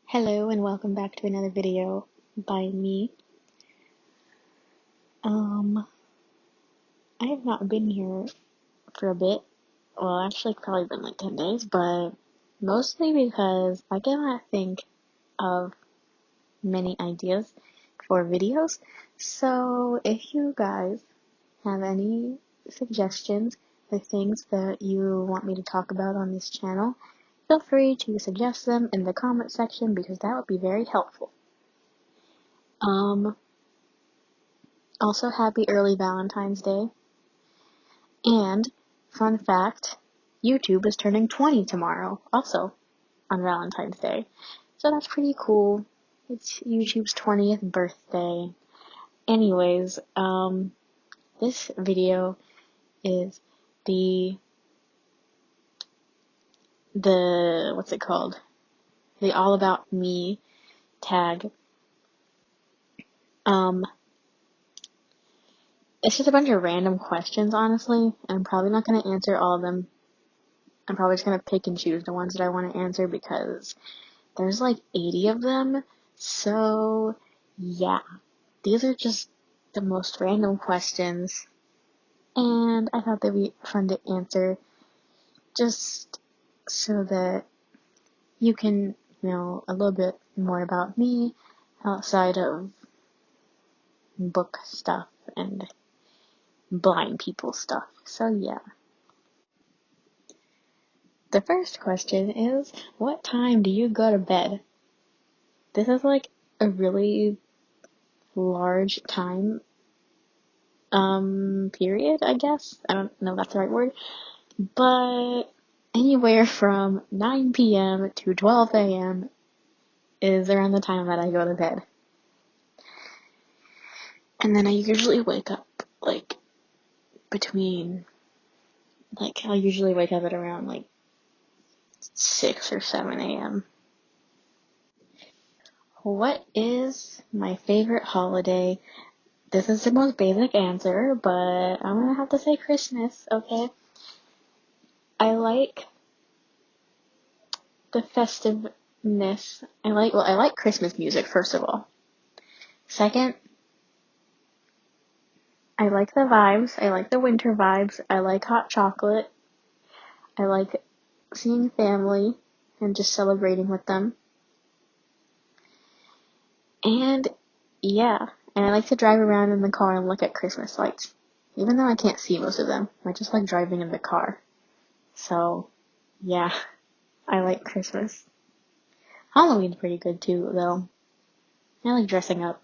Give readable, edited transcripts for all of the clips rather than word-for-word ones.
Hello and welcome back to another video by me. I have not been here for a bit. Well, actually, it's probably been like 10 days, but mostly because I cannot think of many ideas for videos. So if you guys have any suggestions or things that you want me to talk about on this channel, feel free to suggest them in the comment section because that would be very helpful. Also, happy early Valentine's Day. And, fun fact, YouTube is turning 20 tomorrow, also on Valentine's Day. So that's pretty cool. It's YouTube's 20th birthday. Anyways, this video is what's it called? The All About Me tag. It's just a bunch of random questions, honestly, and I'm probably not going to answer all of them. I'm probably just going to pick and choose the ones that I want to answer because there's like 80 of them. So, yeah. These are just the most random questions. And I thought they'd be fun to answer just so that you can know a little bit more about me outside of book stuff and blind people stuff. So, yeah. The first question is, what time do you go to bed? This is like a really large time period, I guess. I don't know if that's the right word. But anywhere from 9 p.m. to 12 a.m. is around the time that I go to bed. And then I usually wake up, I'll usually wake up at around, 6 or 7 a.m. What is my favorite holiday? This is the most basic answer, but I'm gonna have to say Christmas, okay? I like the festiveness. I like Christmas music, first of all. Second, I like the vibes. I like the winter vibes. I like hot chocolate. I like seeing family and just celebrating with them. And yeah, and I like to drive around in the car and look at Christmas lights. Even though I can't see most of them, I just like driving in the car. So, yeah, I like Christmas. Halloween's pretty good too, though. I like dressing up.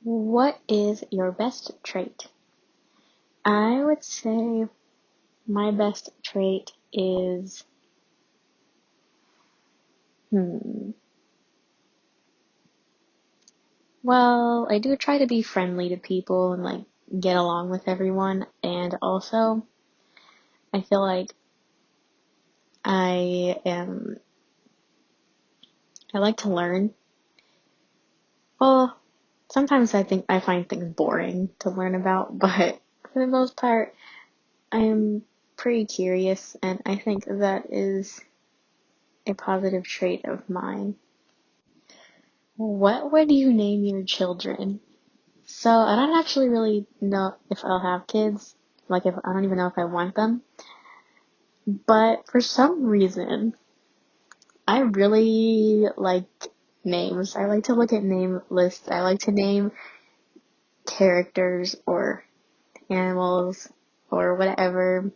What is your best trait? I would say my best trait is, well, I do try to be friendly to people and get along with everyone, and also I feel like I like to learn. Well, sometimes I find things boring to learn about, but for the most part, I am pretty curious, and I think that is a positive trait of mine. What would you name your children? So, I don't actually really know if I'll have kids. I don't even know if I want them. But for some reason, I really like names. I like to look at name lists. I like to name characters or animals or whatever.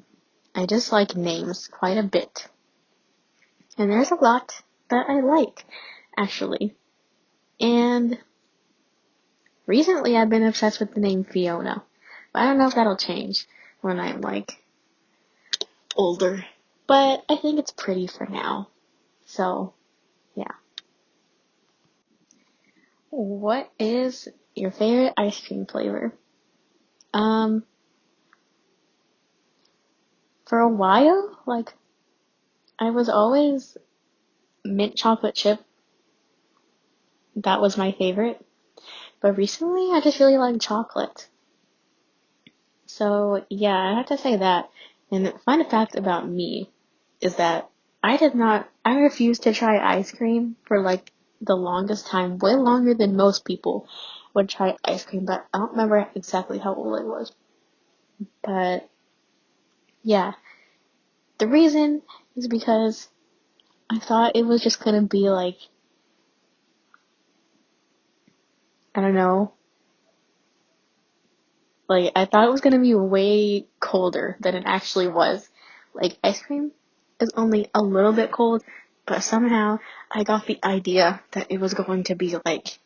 I just like names quite a bit. And there's a lot that I like, actually. And recently I've been obsessed with the name Fiona. But I don't know if that'll change when I'm older. But I think it's pretty for now. So, yeah. What is your favorite ice cream flavor? For a while, I was always mint chocolate chip. That was my favorite. But recently, I just really like chocolate. So, yeah, I have to say that. And the fun fact about me is that I did not I refused to try ice cream for like the longest time, way longer than most people would try ice cream, but I don't remember exactly how old I was. But yeah, the reason is because I thought it was just gonna be like, I don't know, like I thought it was gonna be way colder than it actually was. Like ice cream is only a little bit cold, but somehow I got the idea that it was going to be like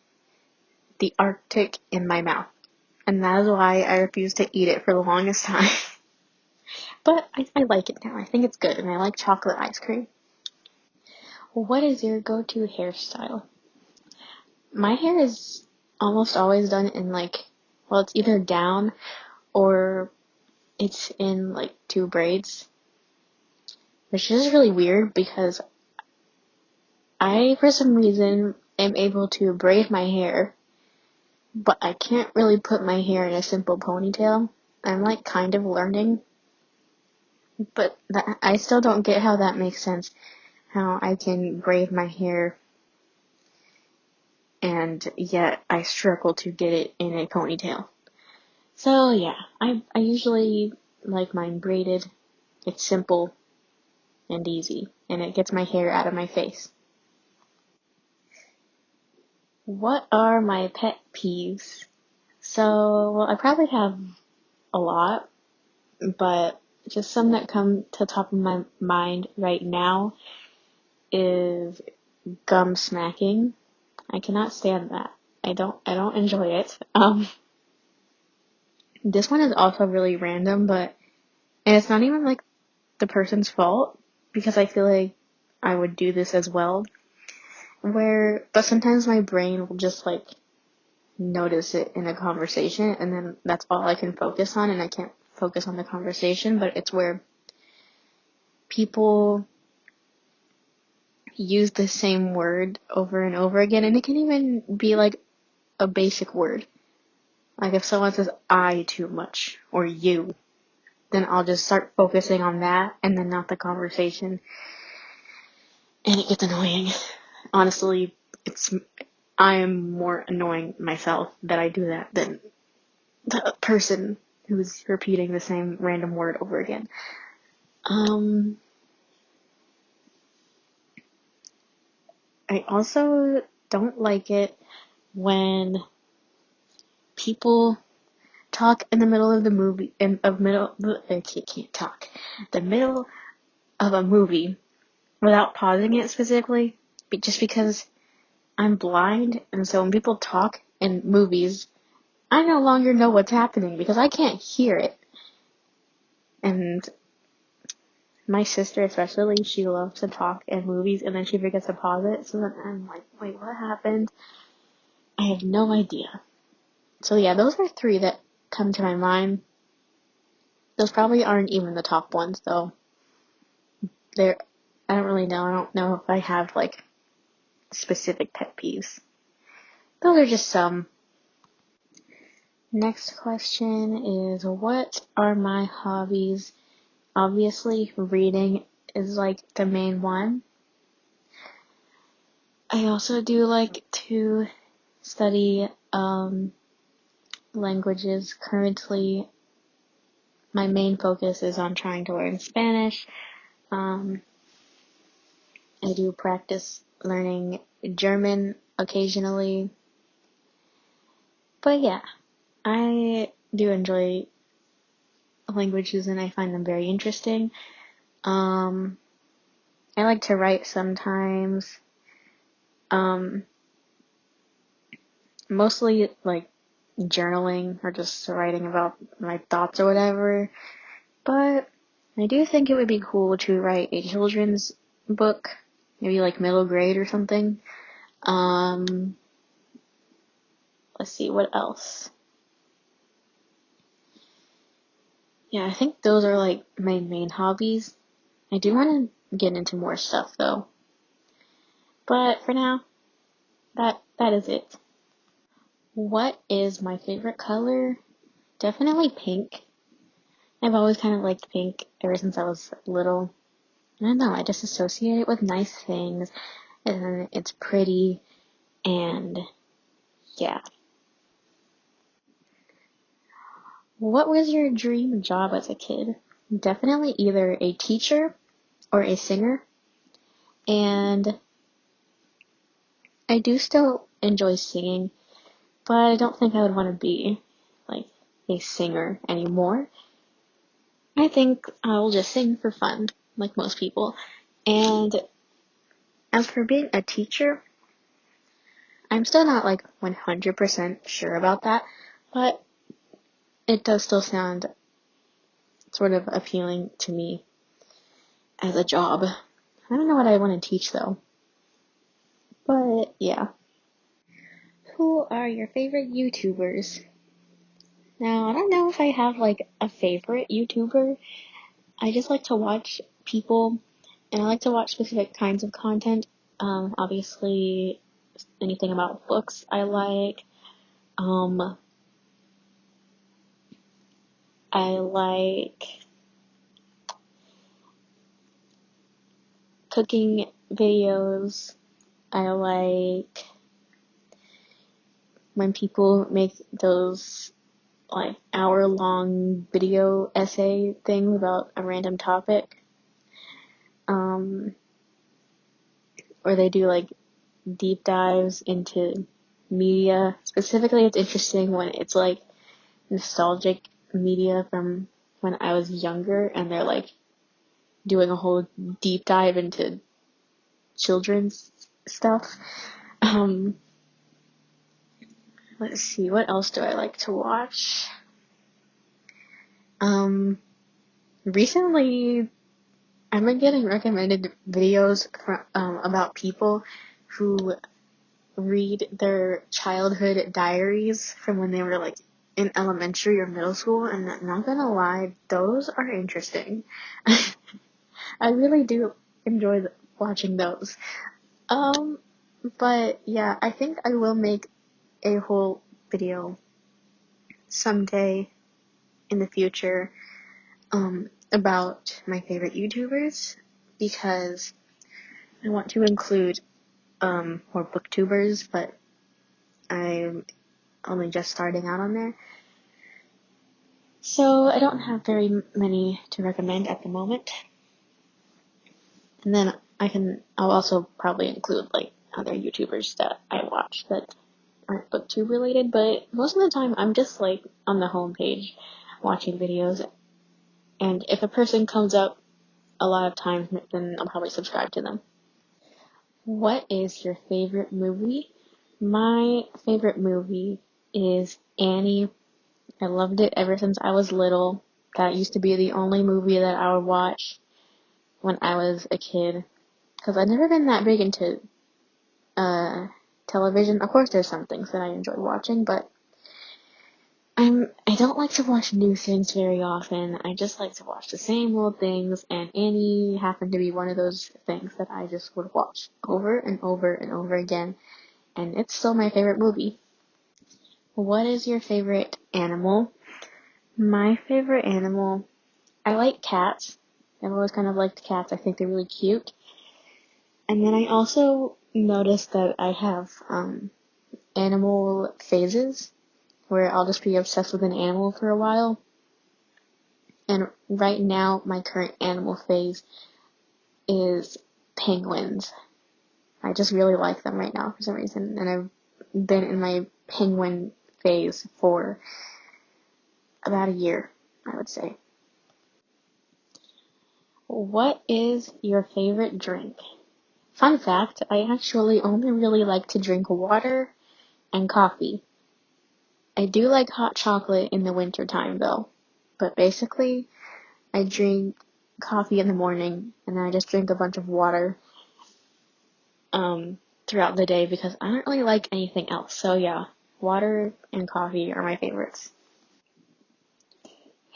the Arctic in my mouth. And that is why I refused to eat it for the longest time. But I like it now. I think it's good, and I like chocolate ice cream. What is your go-to hairstyle? My hair is almost always done in like, well, it's either down or it's in like two braids, which is really weird because I, for some reason, am able to braid my hair, but I can't really put my hair in a simple ponytail. I'm like kind of learning, but I still don't get how that makes sense. How I can braid my hair and yet I struggle to get it in a ponytail. So yeah, I usually like mine braided. It's simple and easy, and it gets my hair out of my face. What are my pet peeves? So, well, I probably have a lot, but just some that come to the top of my mind right now is gum smacking. I cannot stand that. I don't enjoy it. This one is also really random, and it's not even like the person's fault because I feel like I would do this as well. But sometimes my brain will just like notice it in a conversation and then that's all I can focus on and I can't focus on the conversation, but it's where people use the same word over and over again, and it can even be like a basic word. Like if someone says I too much or you, then I'll just start focusing on that and then not the conversation, and it gets annoying. Honestly, I am more annoying myself that I do that than the person who's repeating the same random word over again. I also don't like it when people talk in the middle of the movie, I can't talk, the middle of a movie without pausing it specifically, just because I'm blind, and so when people talk in movies, I no longer know what's happening because I can't hear it. And my sister especially, she loves to talk in movies and then she forgets to pause it, so then I'm like, wait, what happened? I have no idea. So yeah, those are three that come to my mind. Those probably aren't even the top ones though. They're, I don't really know. I don't know if I have like specific pet peeves. Those are just some. Next question is, what are my hobbies? Obviously, reading is like the main one. I also do like to study languages. Currently, my main focus is on trying to learn Spanish. I do practice learning German occasionally. But yeah, I do enjoy languages and I find them very interesting. I like to write sometimes. Um, Mostly like journaling or just writing about my thoughts or whatever. But I do think it would be cool to write a children's book, maybe like middle grade or something. Um, let's see, what else? Yeah, I think those are like my main hobbies. I do want to get into more stuff though. But for now, that is it. What is my favorite color? Definitely pink. I've always kind of liked pink ever since I was little. I don't know, I just associate it with nice things, and it's pretty, and yeah. What was your dream job as a kid? Definitely either a teacher or a singer, and I do still enjoy singing, but I don't think I would want to be like a singer anymore. I think I will just sing for fun, like most people. And as for being a teacher, I'm still not like 100% sure about that, but it does still sound sort of appealing to me as a job. I don't know what I want to teach though, but yeah. Who are your favorite YouTubers? Now, I don't know if I have like a favorite YouTuber. I just like to watch people, and I like to watch specific kinds of content. Obviously, anything about books I like. Um, I like cooking videos. I like when people make those like hour-long video essay things about a random topic. Um, or they do like deep dives into media. Specifically, it's interesting when it's like nostalgic media from when I was younger and they're like doing a whole deep dive into children's stuff. Um, let's see, what else do I like to watch? Recently I've been getting recommended videos from, about people who read their childhood diaries from when they were like in elementary or middle school, and I'm not gonna lie, those are interesting. I really do enjoy watching those. Um, but yeah, I think I will make a whole video someday in the future, about my favorite YouTubers, because I want to include, more booktubers, but I'm only just starting out on there. So I don't have very many to recommend at the moment. And then I'll also probably include like other YouTubers that I watch that aren't booktube related, but most of the time I'm just like on the homepage watching videos, and if a person comes up a lot of times, then I'll probably subscribe to them. What is your favorite movie? My favorite movie is Annie. I loved it ever since I was little. That used to be the only movie that I would watch when I was a kid. Because I've never been that big into uh, television. Of course, there's some things that I enjoy watching, but I don't like to watch new things very often. I just like to watch the same old things, and Annie happened to be one of those things that I just would watch over and over and over again, and it's still my favorite movie. What is your favorite animal? My favorite animal, I like cats. I've always kind of liked cats. I think they're really cute. And then I also noticed that I have animal phases where I'll just be obsessed with an animal for a while. And right now, my current animal phase is penguins. I just really like them right now for some reason. And I've been in my penguin phase for about a year, I would say. What is your favorite drink? Fun fact, I actually only really like to drink water and coffee. I do like hot chocolate in the winter time though. But basically, I drink coffee in the morning and then I just drink a bunch of water throughout the day because I don't really like anything else. So yeah, water and coffee are my favorites.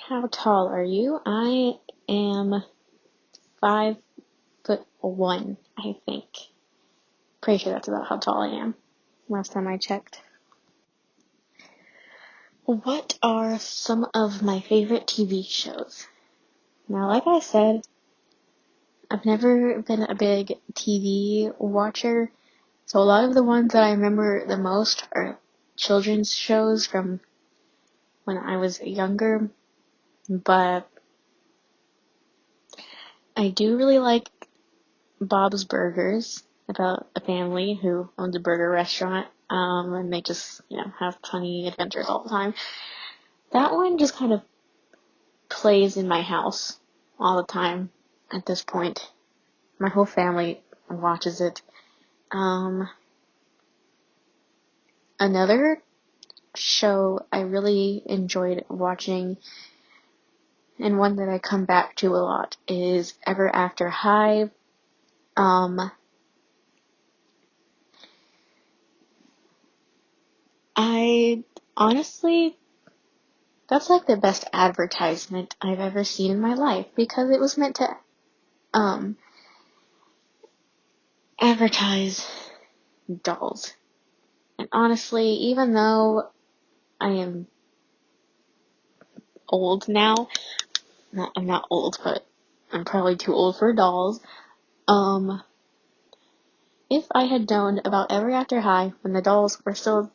How tall are you? I am 5'1", I think. Pretty sure that's about how tall I am. Last time I checked. What are some of my favorite TV shows? Now, like I said, I've never been a big TV watcher, so a lot of the ones that I remember the most are children's shows from when I was younger, but I do really like Bob's Burgers, about a family who owns a burger restaurant, and they just, have funny adventures all the time. That one just kind of plays in my house all the time at this point. My whole family watches it. Another show I really enjoyed watching, and one that I come back to a lot, is Ever After High. I honestly, that's like the best advertisement I've ever seen in my life, because it was meant to um advertise dolls. And honestly, even though I am old now, I'm not old, but I'm probably too old for dolls. Um, if I had known about Ever After High when the dolls were still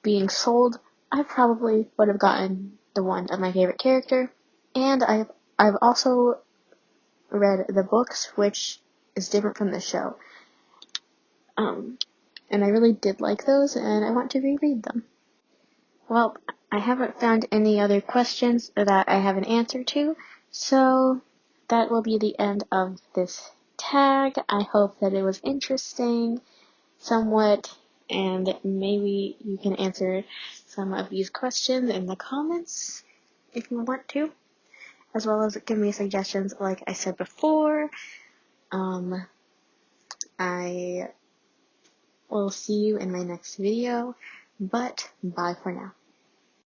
being sold, I probably would have gotten the one of my favorite character. And I've also read the books, which is different from the show. And I really did like those, and I want to reread them. Well, I haven't found any other questions that I have an answer to, so that will be the end of this tag. I hope that it was interesting, somewhat, and maybe you can answer some of these questions in the comments if you want to, as well as give me suggestions like I said before. I will see you in my next video, but bye for now.